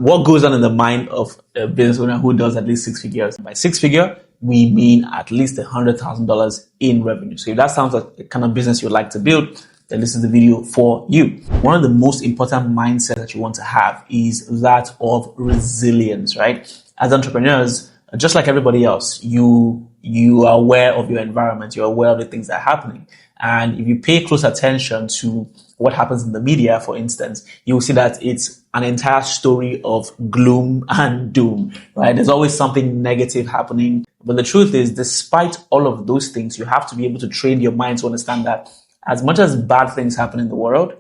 what goes on in the mind of a business owner who does at least 6 figures? By 6 figure, we mean at least $100,000 in revenue. So if that sounds like the kind of business you'd like to build, then this is the video for you. One of the most important mindsets that you want to have is that of resilience, right? As entrepreneurs, just like everybody else, you are aware of your environment, you're aware of the things that are happening. And if you pay close attention to what happens in the media, for instance, you will see that it's an entire story of gloom and doom, right? There's always something negative happening. But the truth is, despite all of those things, you have to be able to train your mind to understand that as much as bad things happen in the world,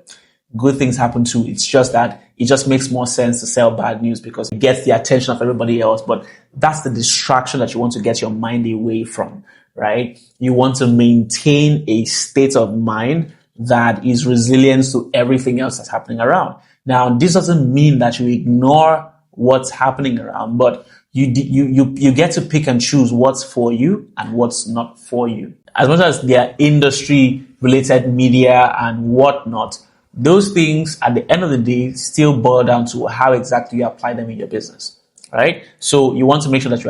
good things happen too. It's just that it just makes more sense to sell bad news because it gets the attention of everybody else. But that's the distraction that you want to get your mind away from, right? You want to maintain a state of mind that is resilient to everything else that's happening around. Now, this doesn't mean that you ignore what's happening around, but you get to pick and choose what's for you and what's not for you. As much as there are industry related media and whatnot, those things at the end of the day still boil down to how exactly you apply them in your business, right? So you want to make sure that you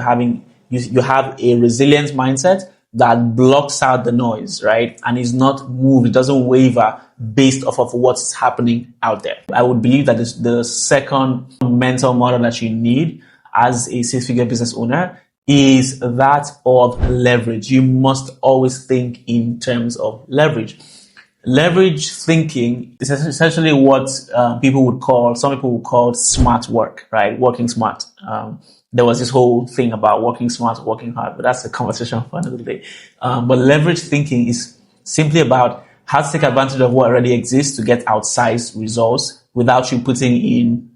have a resilient mindset that blocks out the noise, right? And is not moved, it doesn't waver based off of what's happening out there. I would believe that the second mental model that you need as a 6-figure business owner is that of leverage. You must always think in terms of leverage. Leverage thinking is essentially what some people would call smart work, right? Working smart. There was this whole thing about working smart, working hard, but that's a conversation for another day. But leverage thinking is simply about how to take advantage of what already exists to get outsized results without you putting in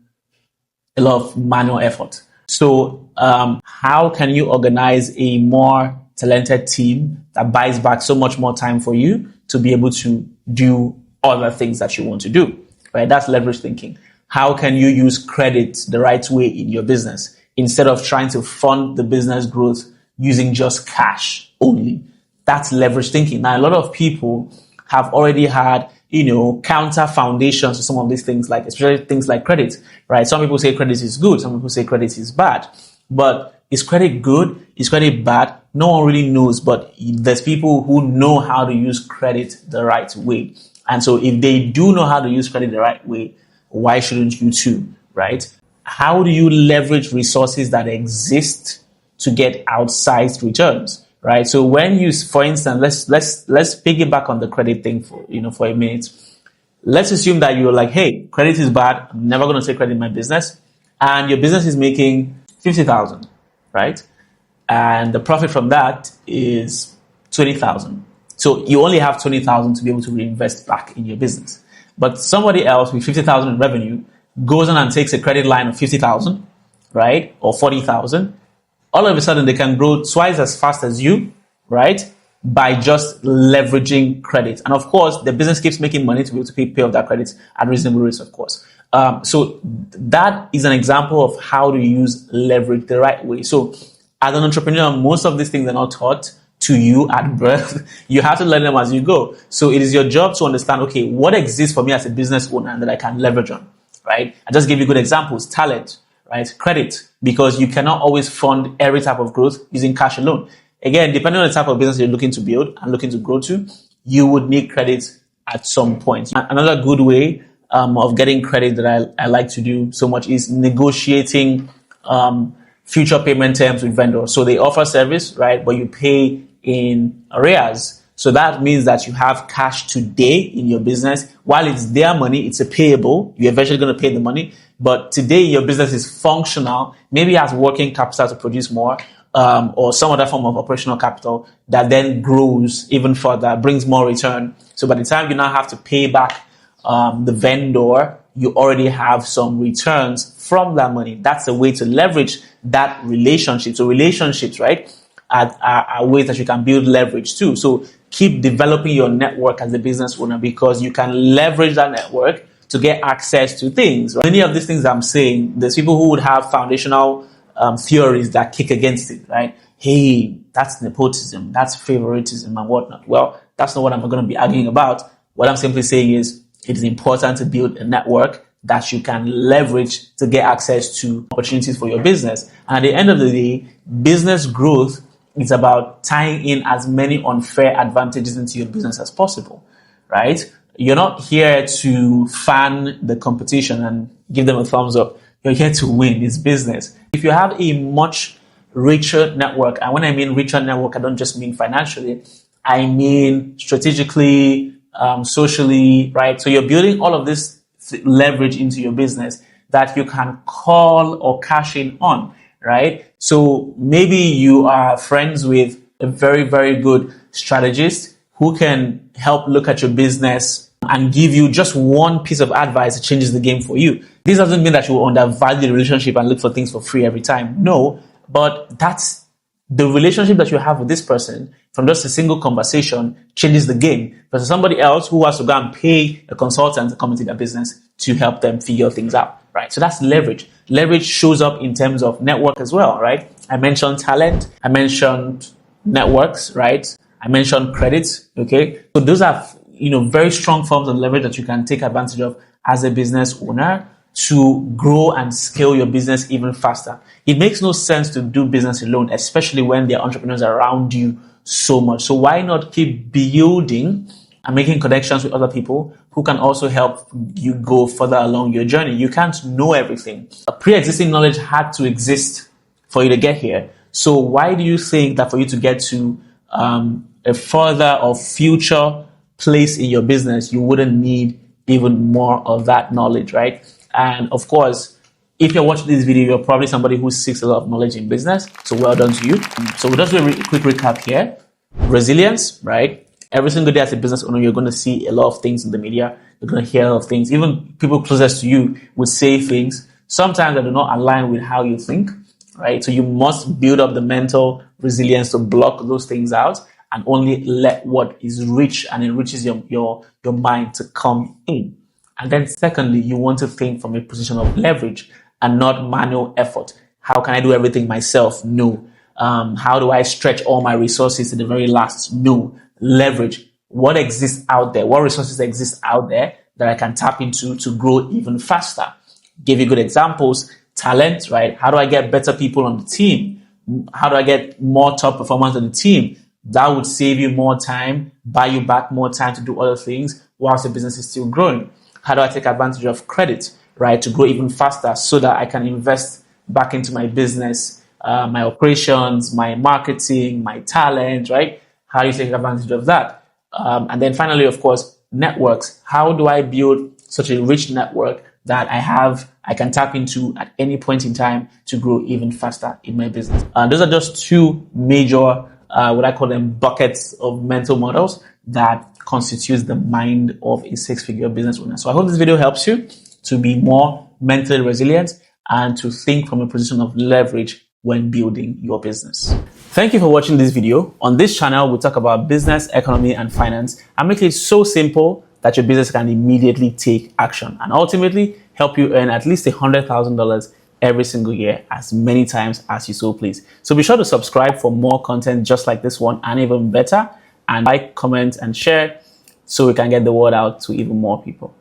a lot of manual effort. So how can you organize a more talented team that buys back so much more time for you to be able to do other things that you want to do, right? That's leverage thinking. How can you use credit the right way in your business instead of trying to fund the business growth using just cash only? That's leverage thinking. Now, a lot of people have already had, counter foundations to some of these things, like especially things like credit, right? Some people say credit is good. Some people say credit is bad. But is credit good? Is credit bad? No one really knows, but there's people who know how to use credit the right way. And so if they do know how to use credit the right way, why shouldn't you too, right? How do you leverage resources that exist to get outsized returns, right? So when you, for instance, let's piggyback on the credit thing for a minute. Let's assume that you're like, hey, credit is bad. I'm never going to take credit in my business. And your business is making 50,000, right? And the profit from that is 20,000. So you only have 20,000 to be able to reinvest back in your business. But somebody else with 50,000 in revenue goes on and takes a credit line of 50,000, right? Or 40,000. All of a sudden they can grow twice as fast as you, right? By just leveraging credit. And of course, the business keeps making money to be able to pay off that credit at reasonable rates, of course. So that is an example of how to use leverage the right way. So as an entrepreneur, most of these things are not taught to you at birth. You have to learn them as you go. So it is your job to understand, okay, what exists for me as a business owner that I can leverage on, right? I just give you good examples: talent, right? Credit, because you cannot always fund every type of growth using cash alone. Again, depending on the type of business you're looking to build and looking to grow to, you would need credit at some point. Another good way of getting credit that I like to do so much is negotiating future payment terms with vendors. So they offer service, right? But you pay in arrears. So that means that you have cash today in your business. While it's their money, it's a payable. You're eventually going to pay the money. But today your business is functional, maybe has working capital to produce more, or some other form of operational capital that then grows even further, brings more return. So by the time you now have to pay back the vendor, you already have some returns from that money. That's a way to leverage that relationship. So relationships, right, are ways that you can build leverage too. So keep developing your network as a business owner, because you can leverage that network to get access to things. Right? Many of these things I'm saying, there's people who would have foundational theories that kick against it, right? Hey, that's nepotism, that's favoritism and whatnot. Well, that's not what I'm going to be arguing about. What I'm simply saying is, it is important to build a network that you can leverage to get access to opportunities for your business. And at the end of the day, business growth is about tying in as many unfair advantages into your business as possible, right? You're not here to fan the competition and give them a thumbs up. You're here to win. It's business. If you have a much richer network, and when I mean richer network, I don't just mean financially, I mean strategically, socially, right? So you're building all of this leverage into your business that you can call or cash in on, right? So maybe you are friends with a very, very good strategist who can help look at your business and give you just one piece of advice that changes the game for you. This doesn't mean that you will undervalue the relationship and look for things for free every time. No, but that's the relationship that you have with this person from just a single conversation changes the game versus somebody else who has to go and pay a consultant to come into their business to help them figure things out, right? So that's leverage. Leverage shows up in terms of network as well, right? I mentioned talent. I mentioned networks, right? I mentioned credits, okay? So those are, very strong forms of leverage that you can take advantage of as a business owner to grow and scale your business even faster. It makes no sense to do business alone, especially when there are entrepreneurs around you so much. So why not keep building and making connections with other people who can also help you go further along your journey? You can't know everything. A pre-existing knowledge had to exist for you to get here. So why do you think that for you to get to a further or future place in your business, you wouldn't need even more of that knowledge, right? And of course, if you're watching this video, you're probably somebody who seeks a lot of knowledge in business. So well done to you. So we'll just do a quick recap here. Resilience, right? Every single day as a business owner, you're going to see a lot of things in the media. You're going to hear a lot of things. Even people closest to you would say things sometimes that do not align with how you think, right? So you must build up the mental resilience to block those things out and only let what is rich and enriches your mind to come in. And then secondly, you want to think from a position of leverage and not manual effort. How can I do everything myself? No. How do I stretch all my resources to the very last? No. Leverage. What exists out there? What resources exist out there that I can tap into to grow even faster? Give you good examples. Talent, right? How do I get better people on the team? How do I get more top performers on the team? That would save you more time, buy you back more time to do other things whilst the business is still growing. How do I take advantage of credit, right, to grow even faster so that I can invest back into my business, my operations, my marketing, my talent, right? How do you take advantage of that? And then finally, of course, networks. How do I build such a rich network that I can tap into at any point in time to grow even faster in my business? Those are just two major, what I call them, buckets of mental models that constitutes the mind of a six-figure business owner. So I hope this video helps you to be more mentally resilient and to think from a position of leverage when building your business. Thank you for watching this video. On this channel, we talk about business, economy, and finance and make it so simple that your business can immediately take action and ultimately help you earn at least $100,000 every single year, as many times as you so please. So be sure to subscribe for more content just like this one and even better, and like, comment, and share so we can get the word out to even more people.